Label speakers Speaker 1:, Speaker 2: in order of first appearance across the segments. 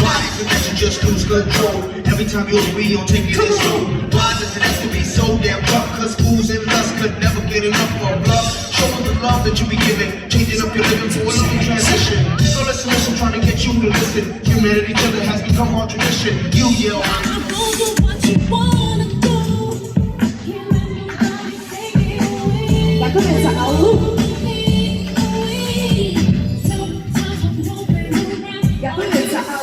Speaker 1: body connection just lose control. Every time you agree on taking it slow. Why does it have to be so damn rough? Cause fools and lust could never get enough of love. Show them the love that you be giving, changing up your living for a loving transition. So listen, trying to get you to listen. Humanity together has become our tradition. You yell, I know what you wanna do.
Speaker 2: La comienza a Ya comienza a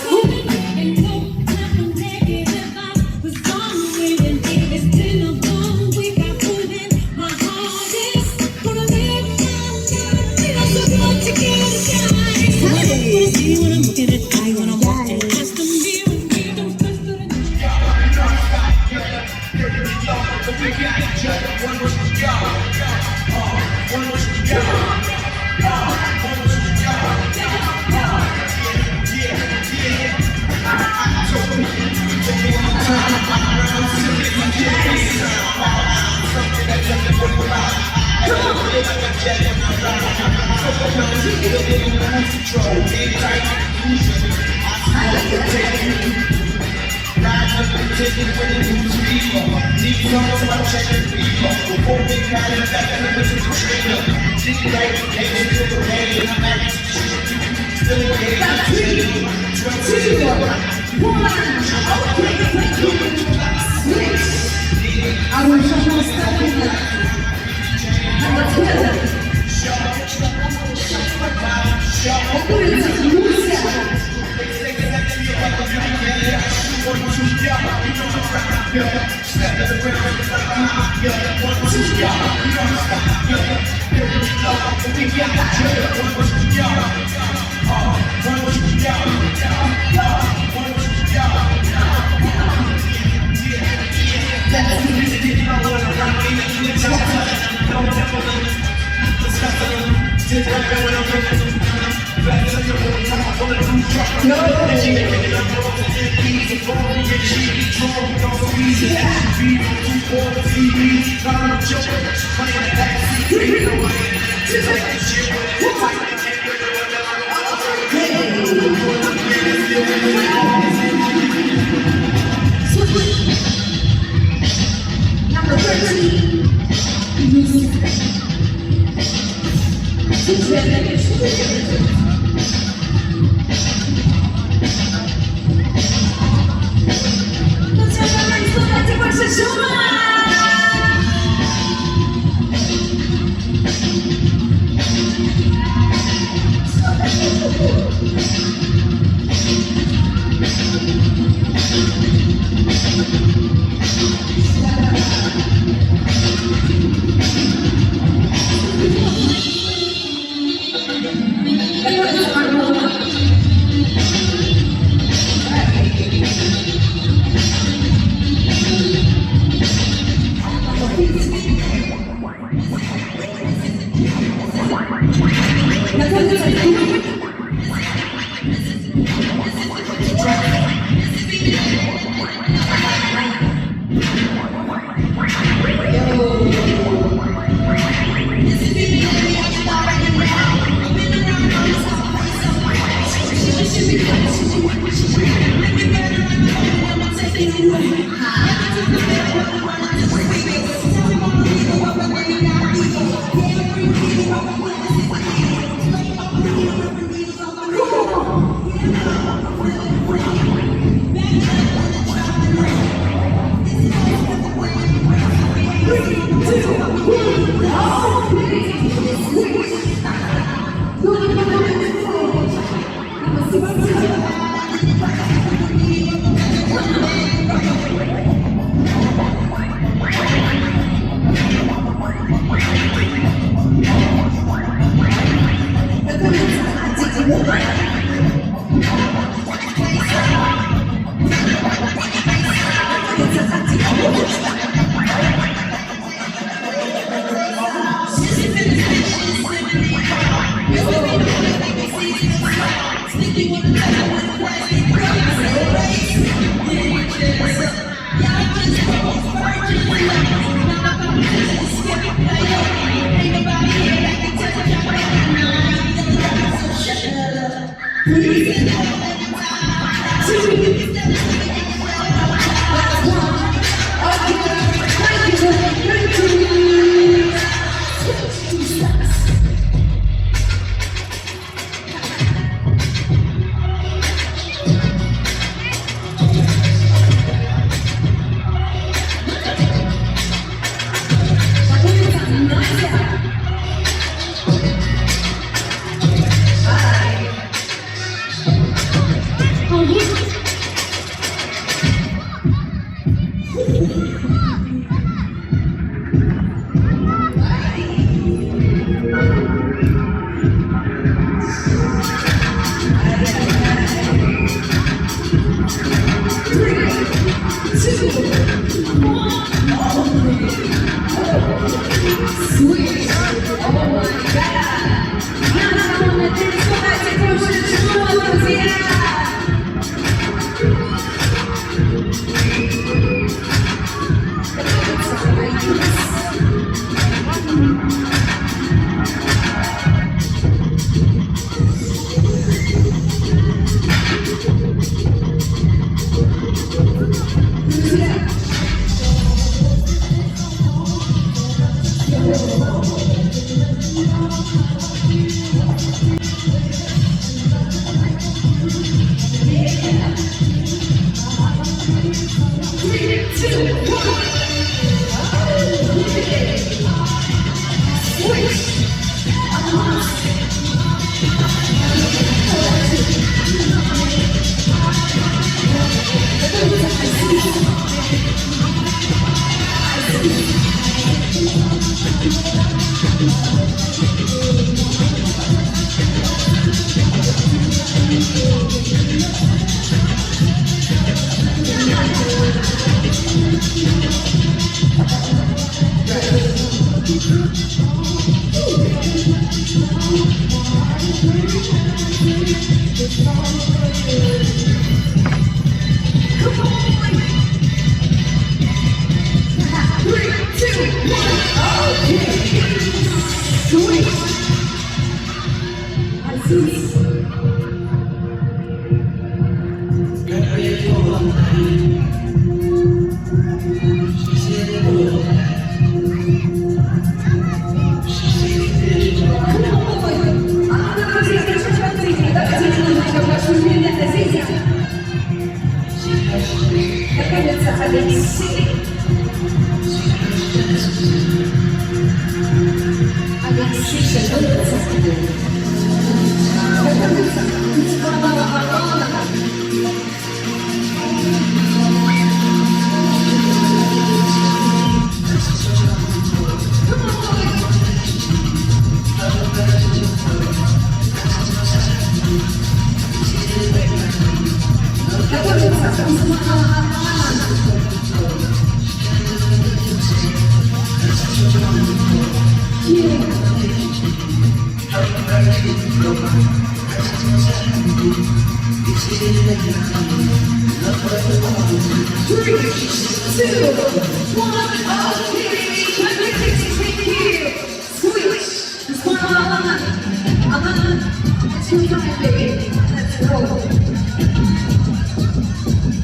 Speaker 2: Number 13.
Speaker 3: Right.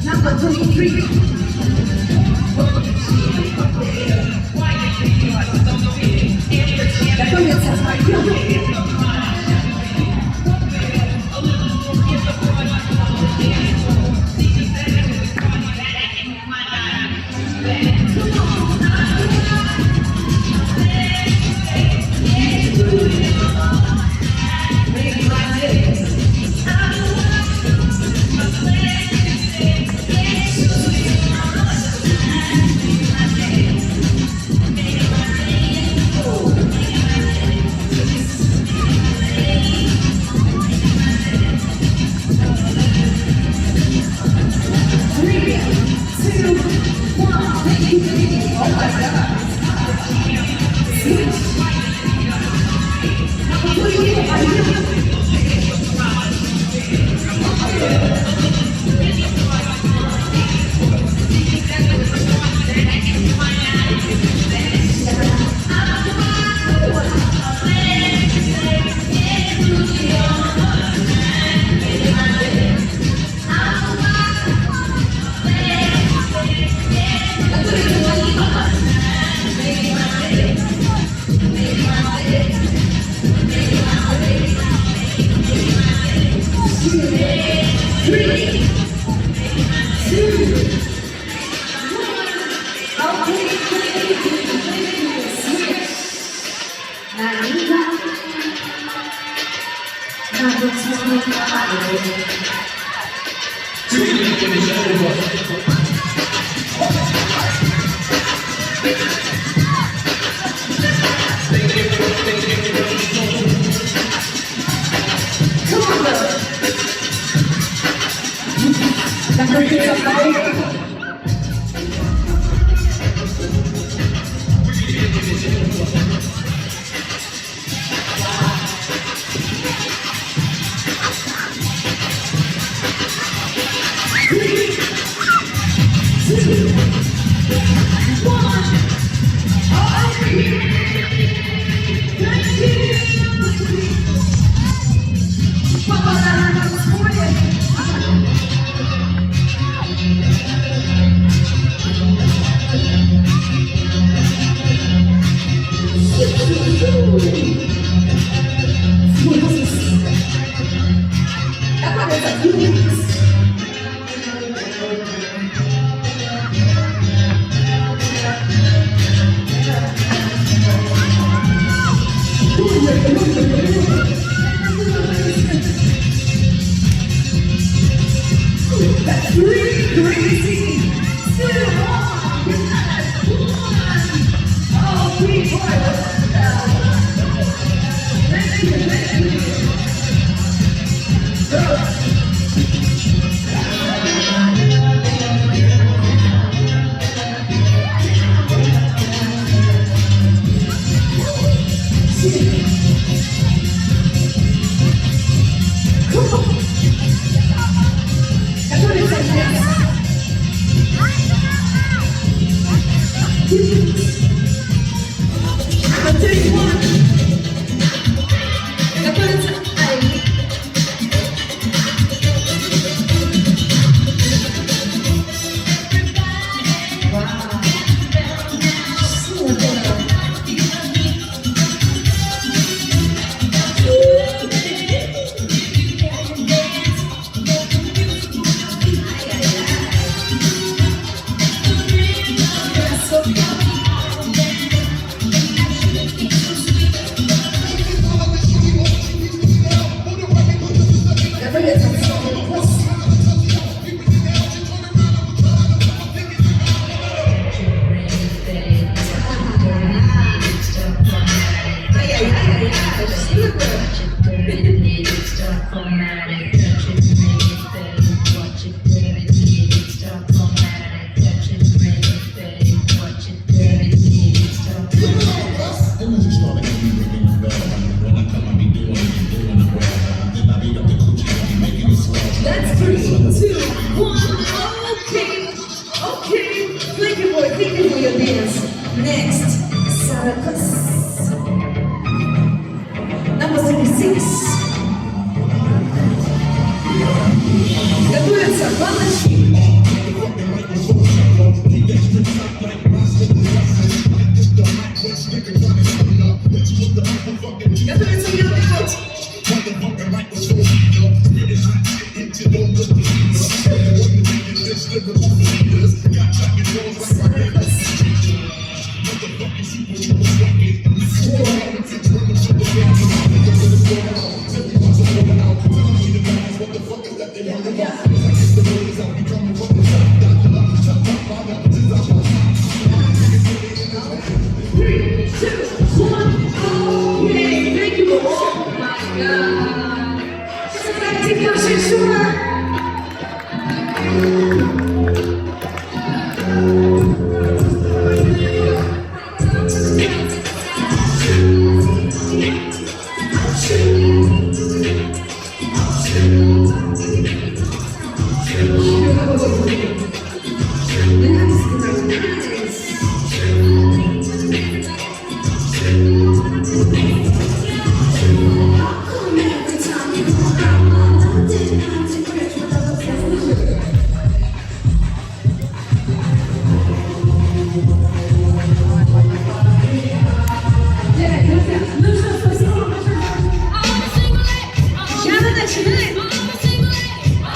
Speaker 2: Number 23. 3, crazy, 2, 1, oh, pretty boy, what's that? Thank you. That's 3, 2, 1. Okay. Thank you for your dance. Next, Saracus. Number 36. Готовятся баночки. Готовится белый кот.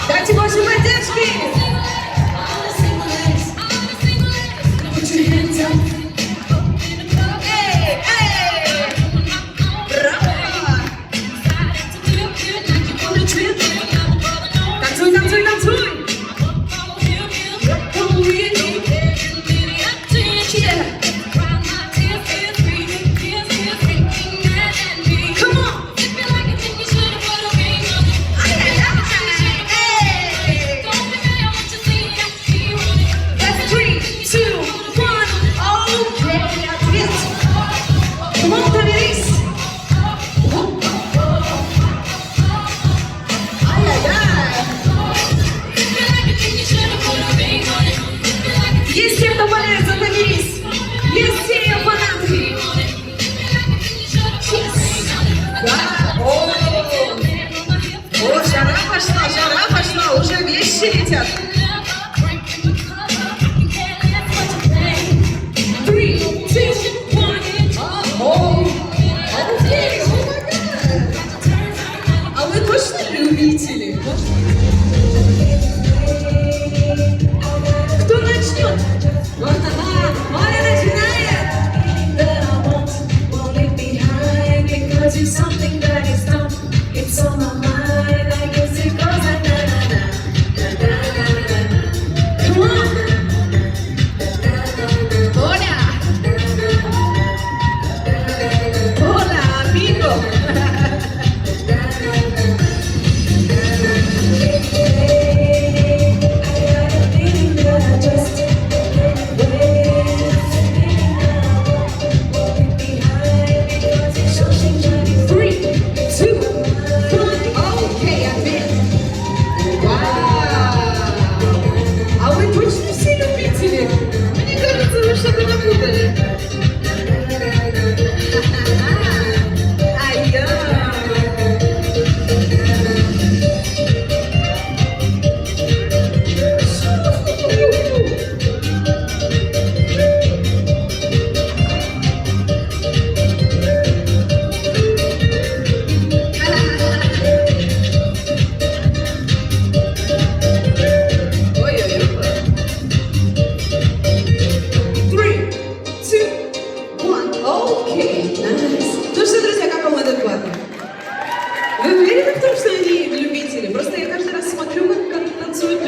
Speaker 2: Дайте ваши поддержки! Эй, эй! Браво! Танцуй, танцуй, танцуй! Есть те, кто болеет за Томирис. Есть те ее фанаты. Да. О, жара пошла, уже вещи летят. 3, 2, 1. Окей, а вы точно любители? Кто начнет? Оля начинает! Something that is done, it's on my mind. I guess it goes like na na na na na na.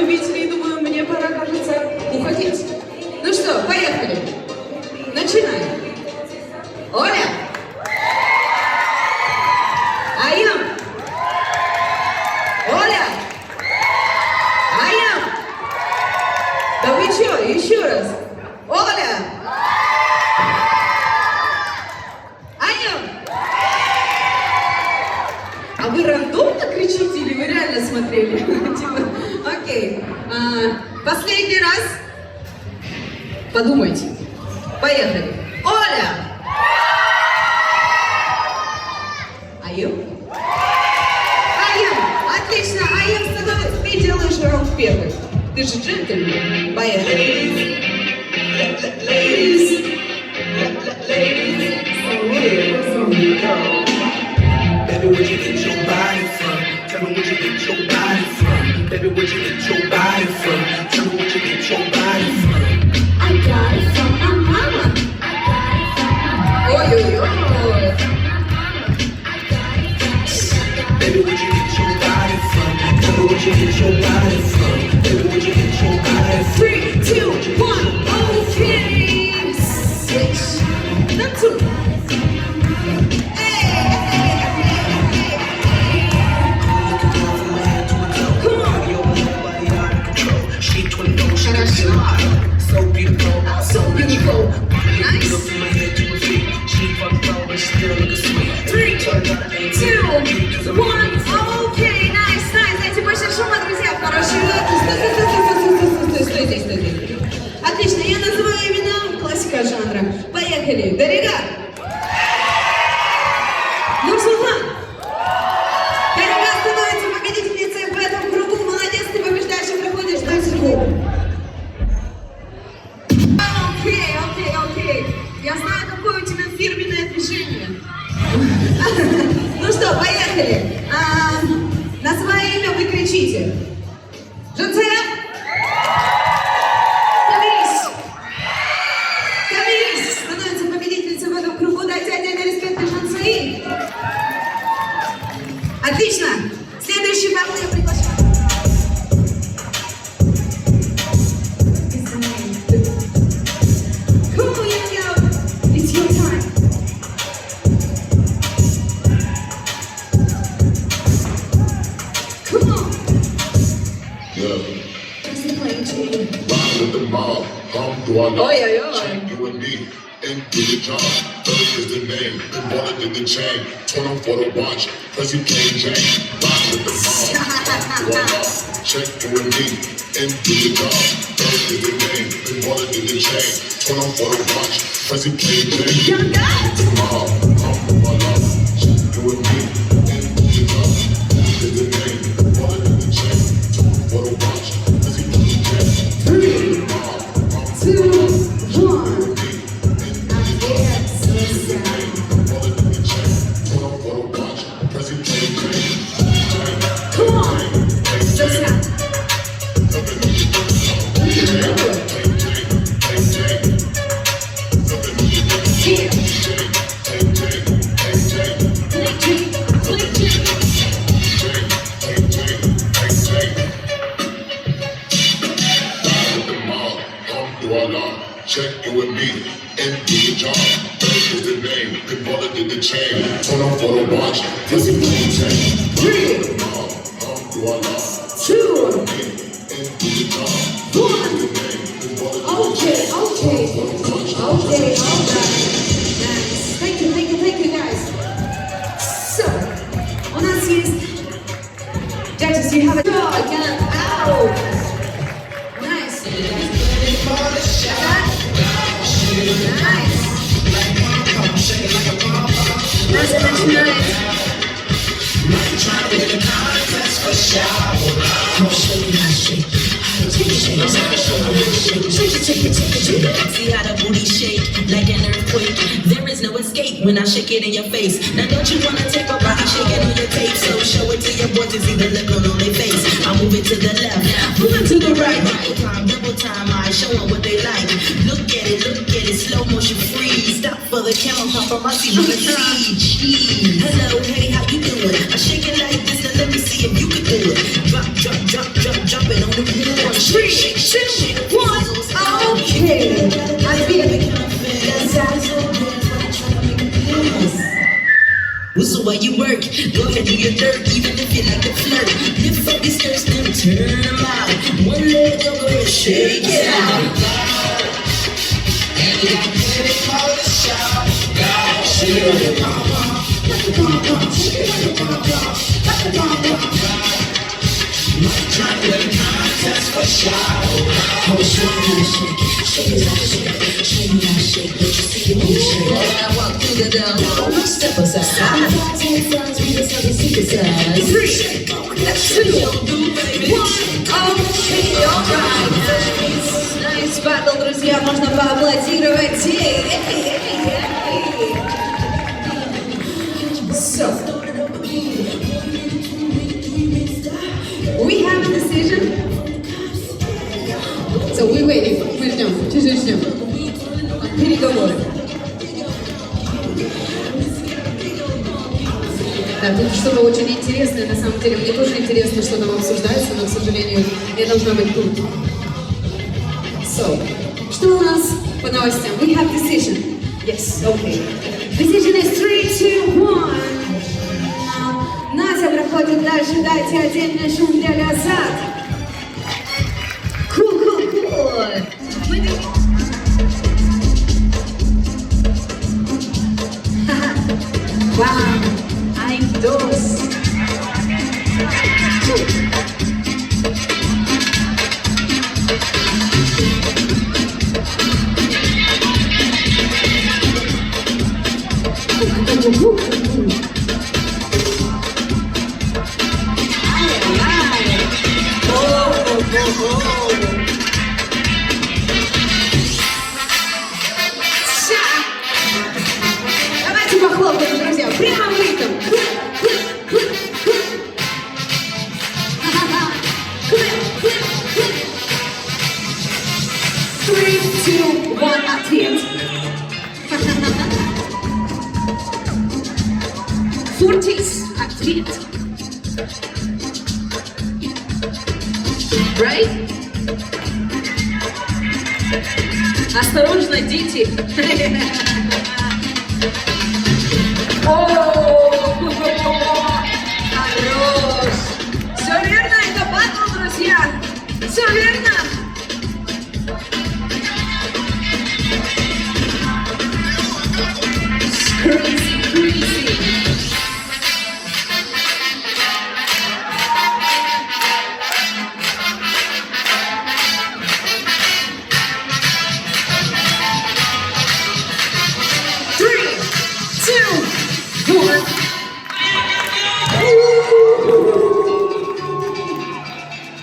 Speaker 2: любителей, думаю, мне пора, кажется, уходить. Ну что, поехали. Начинаем. Оля. Айям. Оля. Айям. Да вы чё, еще раз. Оля. Айям. А вы рандомно кричите или вы реально смотрели? Типа, окей. Последний раз. Подумайте. Поехали. Оля! Айем? Айем! Отлично! Айем становится. Ты делаешь раунд первый. Ты же джентльмен. Поехали. Ladies.
Speaker 1: Baby, where'd you get your body from? Tell me where'd you get your body from? Baby, where'd you get your body from? Tell me where'd you get your body from?
Speaker 2: I got it from my mama. Ой-ой-ой.
Speaker 1: Baby, where'd you get your body from? Tell me where'd you get your body from? Baby, where'd you get your body from?
Speaker 2: 3, 2, 1, okay. Switch. Not two.
Speaker 1: So beautiful,
Speaker 2: So beautiful. Nice.
Speaker 1: from my head to my feet. She fucked over, still looking sweet.
Speaker 2: 3, 2, 1, окей, nice. Дайте больше шума, друзья, хороший стой здесь. Отлично, я называю имена, классика жанра. Поехали, Дарига. Нурсултан. Дарига становится победительницей в этом кругу. Молодец, ты побеждаешь и проходишь дальше круг. Окей. Я знаю, какое у тебя фирменное движение. Ну что, поехали. Называя имя, вы кричите. Жансея. Камилис становится победительницей в этом кругу. Дайте отдельный респект Жансеи. Отлично. Следующий батл я приглашаю. It's your time. Come on.
Speaker 3: Yeah.
Speaker 2: What's the playing to?
Speaker 3: Ride with the mob, do I
Speaker 2: Oi, oi, oi.
Speaker 3: Check you and me, and do the job. Earth is the name, the wallet in the chain. Turn on for the watch, cause you plain Jane. Ride with the mob, do I check you and me, and do the job. Earth is the name, the wallet in the chain. Turn on for the watch, cause you plain Jane.
Speaker 2: Young guy.
Speaker 3: The mob, do I check you and me, and do the job. Earth is the name, the wallet in the chain. Turn on for the watch, cause you plain Jane.
Speaker 2: 3, 2, 1. I get so sad. Come on. Just now.
Speaker 3: Check you with me and do the job. Earth is the name, the wallet in the chain. Turn on for the watch, cause it won't change.
Speaker 2: 3,
Speaker 3: Do I lie?
Speaker 2: 2,
Speaker 3: And do the job.
Speaker 2: 1.
Speaker 3: The name, the wallet in the
Speaker 2: Okay,
Speaker 3: chain.
Speaker 2: okay.
Speaker 3: Turn on for the watch.
Speaker 2: Okay, alright. Nice. Thank you, guys. So, у нас есть... Judges, you have a dog. Ow. Nice. Nice. That's nice.
Speaker 4: See how the booty shake like an earthquake. There is no escape when I shake it in your face. Now don't you wanna take a ride? Shake it on your tape, so show it to your boys to see the look on their face. I move it to the left, move it to the right. Double time, I show them what they like. Look at it, slow motion freeze. Stop for the camera, paparazzi wanna see. Hello, hey, how you doing? I shake it like this, and let me see if you can do it. Drop it on the floor.
Speaker 2: 3, 2, 1, окей. Ответ.
Speaker 4: So while you work, go ahead do your dirt, even if you like to flirt. Lift up these skirts, then turn them out. One leg over and shake it out. And you got plenty more to shout. God, shake it like a pom-pom. Like a pom-pom, shake it like a pom-pom. Like a pom-pom. Might try to win a contest for shout. Oh, show me how to shake. Shake it like a shake. Show me how to shake. Let you see it when you shake.
Speaker 2: When I walk through the door, step aside. 3, 2, 1, окей, alright. Nice battle, друзья, можно поаплодировать. So, we have a decision. So we waiting. Мы ждем, чуть-чуть ждем. Переговоры. Да, тут что-то очень интересное, на самом деле. Мне тоже интересно, что там обсуждается, но, к сожалению, я должна быть тут. So, что у нас по новостям? We have decision. Yes, okay. Decision is 3, 2, 1. Настя проходит дальше. Дайте отдельный шум для Лязат. Cool. Вау. Dos. Давайте похлопаем, друзья, прямо в ритм. 3, 2, 1, ответ. 40s, ответ. Right? Осторожно, дети. Хорош. Все верно, это батл, друзья. Все верно. Crazy.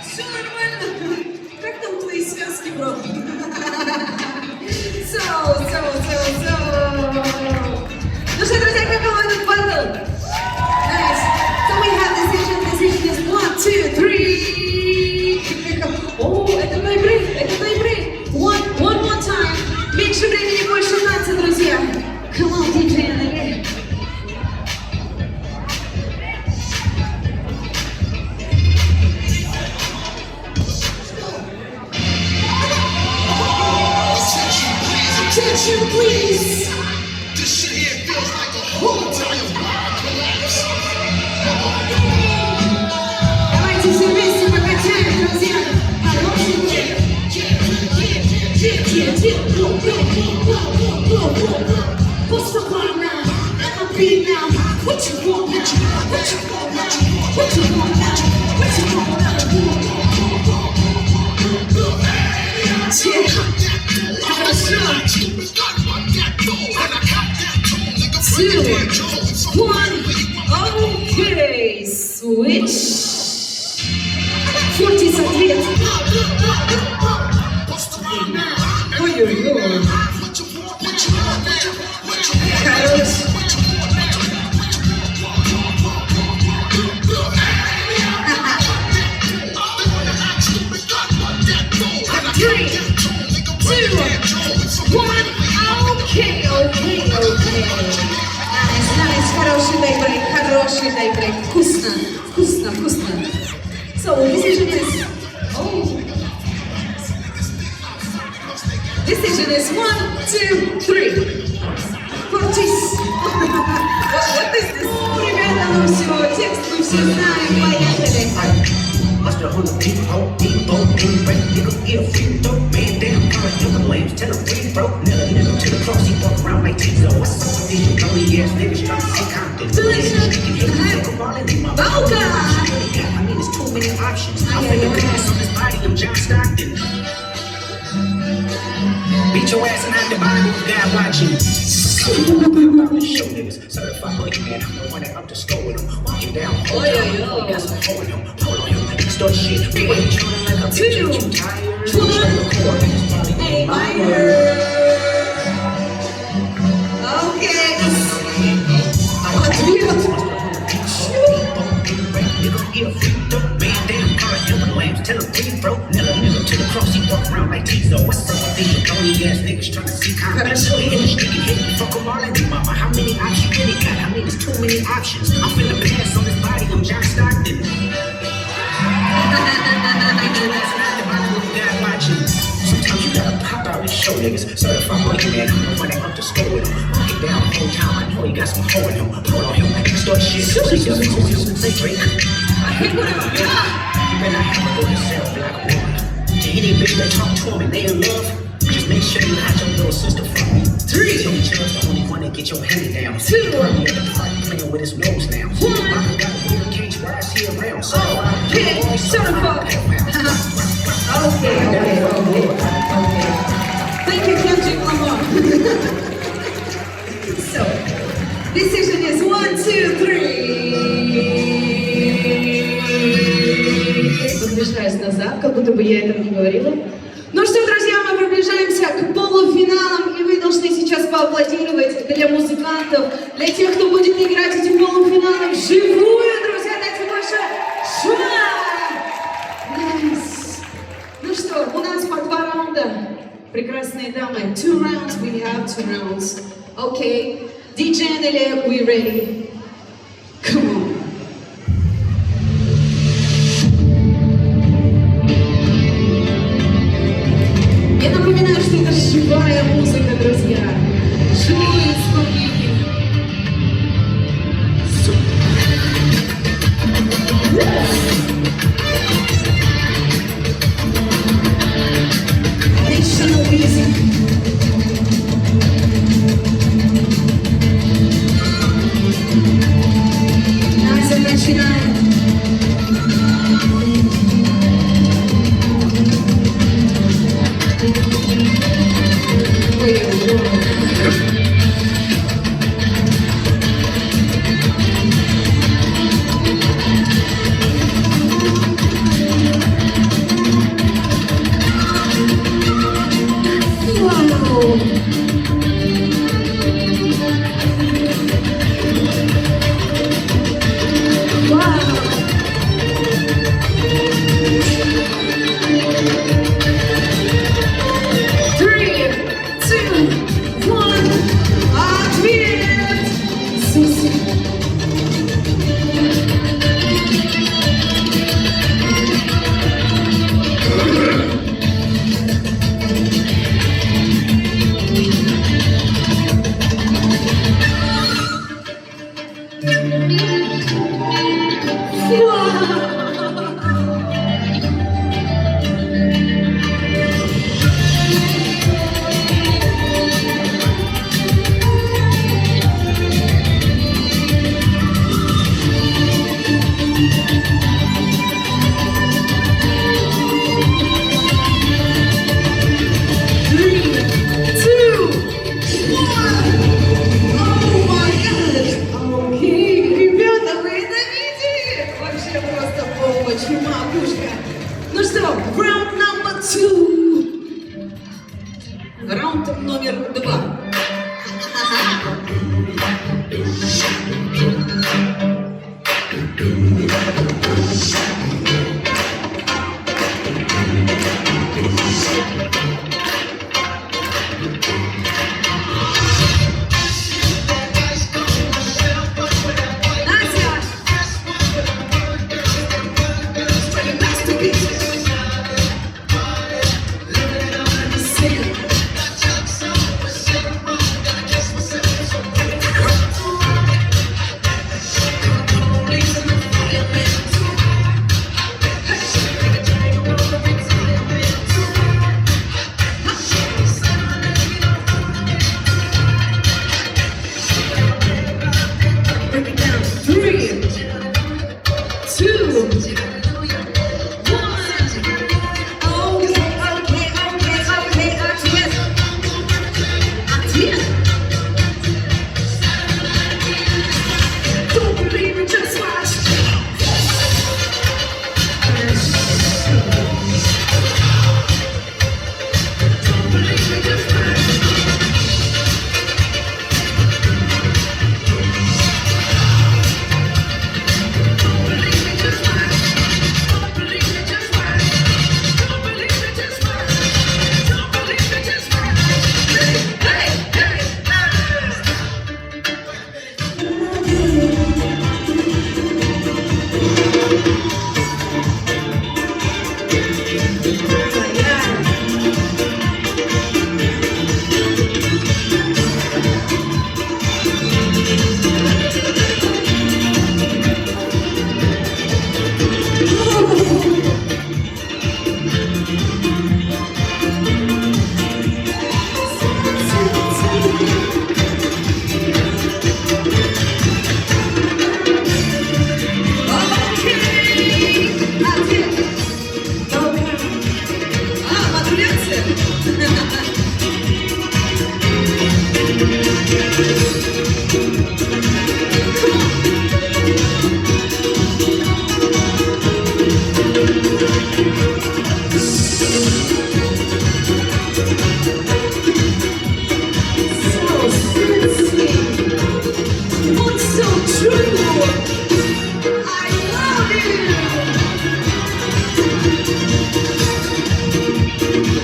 Speaker 2: Все нормально. Как там твои связки, бро? Ну что, друзья, каково этот батл? Nice. So we have decision is 1, 2, 3. О, это тайбрейк. One more time. Меньше времени, больше танца, друзья. Come on, DJ Андрей. Attention, please.
Speaker 3: This shit here feels like a whole entire world collapse.
Speaker 2: Давайте все вместе покачаем, друзья. Хороший What's the plan now? Let me be now. What you want now? What you want now? What you want now? What you want now? Two, one, okay, switch. 40 ответ. Ой-ой-ой. Хорош. Three, 2, 1, окей. Nice, хороший тайбрейк. Вкусно. So, decision is Decision is 1, 2, 3. Крутись. Вот this. Ребята, ну все, текст мы все знаем, поехали.
Speaker 5: Must have hung a deep hole, break, nigga, ear free throw, man down, cover different lambs, tell him free throw, nigga, to the cross, he walk around like Tizo. What's up with these lonely ass niggas trying to see Compton?
Speaker 2: Баука!
Speaker 5: I mean, there's too many options. I'm finna pass on this body, I'm John Stockton. Beat your ass and out the body, God watching. Show niggas, certified boy, man, I'm the one that up to score with him. Walking down, hold down, got some hold on him, pull on him, start shit. We ain't trying like a bitch, you tired.
Speaker 2: A minor. Okay.
Speaker 5: Tell him free throw, nigga to the cross, he walk around like Tizo. What's up with these lonely ass niggas trying to see Compton? So in the street, hit me, fuck them all and me, mama. How many options you really got? I mean, there's too many options. I'm finna pass on this body, I'm John Stockton. Sometimes you gotta pop out and show niggas. Certified boy, man, I'm the one that up to score with him. Walking down the whole time, I know he got some hoe in him. Pull on him, start shit. Say Drake. I hate what I'm doing. You better not have a go yourself, black woman. To any bitch that talk to him and they in love, just make sure you hide your little sister from me. 3. Tell me Chubb's the only one that get your hand down. 2. Probably at the party playing with his nose now. 1. I got a weird cage where I see around. So
Speaker 2: Okay, certified. Okay. Thank you, Kendrick Lamar. So, decision is 1, 2, 3. Возвращаюсь назад, как будто бы я этого не говорила. Ну что, друзья, мы приближаемся к полуфиналам, и вы должны сейчас поаплодировать для музыкантов, для тех, кто будет играть эти полуфиналы вживую, друзья, дайте больше шума! Nice. Ну что, у нас по 2 раунда. Прекрасные дамы. 2 rounds, we have 2 rounds. Okay. DJ Nelly, we ready? Come on. Я напоминаю, что это живая музыка, друзья. Живое исполнение. National music. Настя, начинаем. Ну что, раунд номер 2. Раунд номер 2. Настя! So sexy. What's so true? I love you.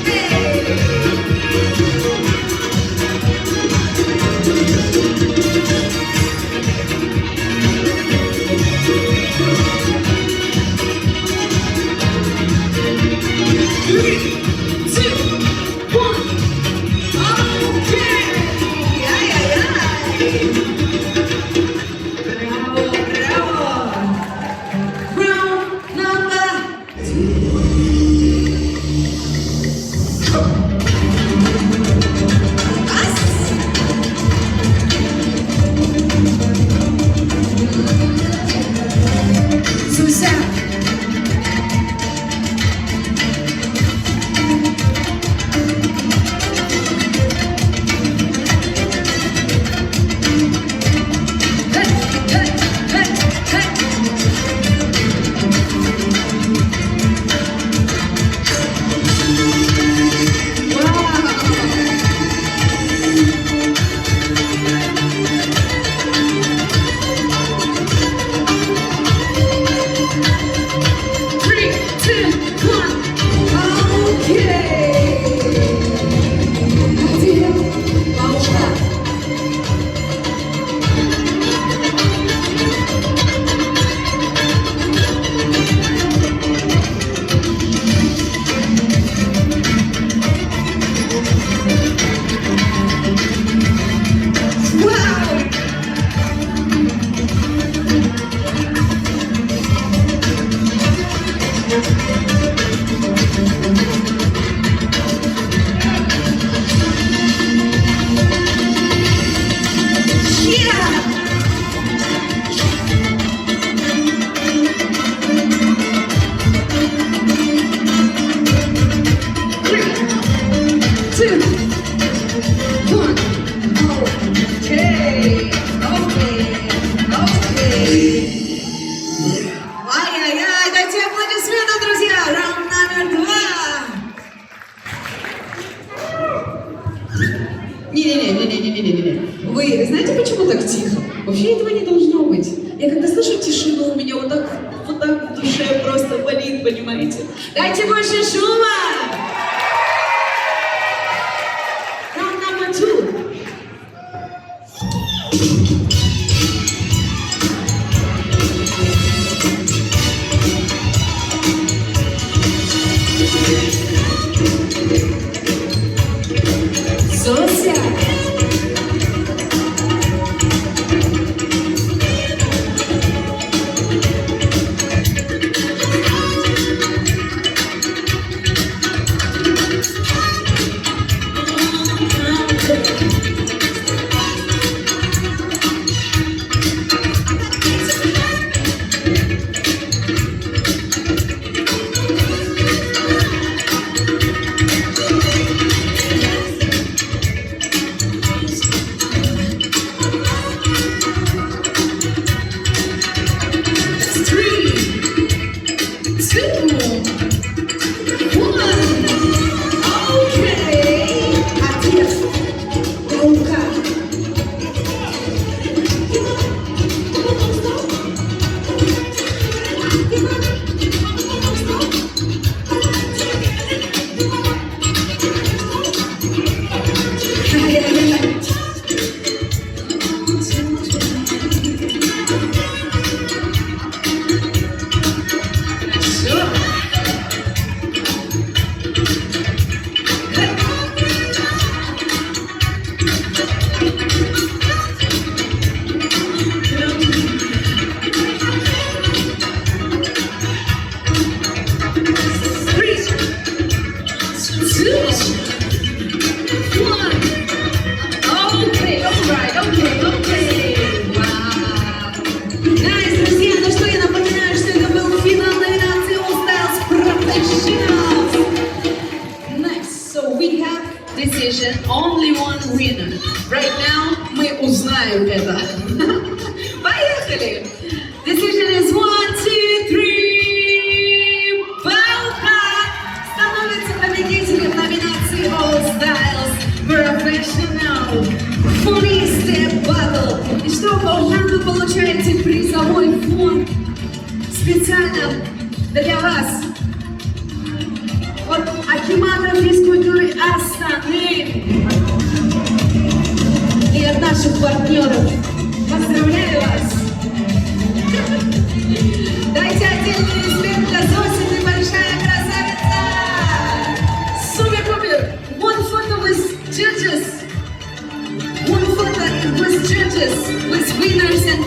Speaker 2: Hey. Three, two, one. Okay. Ay, ay, ay. Bravo, bravo. Round number 2. Суся. Hey, hey, hey, hey. Wow. Three, two, one. Okay. Один. Пауза. Wow. Yeah. Three, two, one. Okay. Ай-яй-яй, дайте аплодисменты, друзья. Раунд номер 2. Не-не-не. Вы знаете, почему так тихо? Вообще этого не должно быть. Я когда слышу тишину, у меня вот так в душе просто болит, понимаете? Дайте больше шума! Раунд номер 2. Сося. decision, only one winner. Right now мы узнаем это. Поехали! Decision is 1, 2, 3. Паука становится победителем номинации All Styles Professional Funny Step Battle. И что, Баужан, вы получаете призовой фонд специально для вас от Акимата физкультуры Астаны и от наших партнеров. Поздравляю вас! Дайте отдельный респект для Зоси, ты большая красавица! Супер-пупер! One photo with judges! One photo with judges, with winners and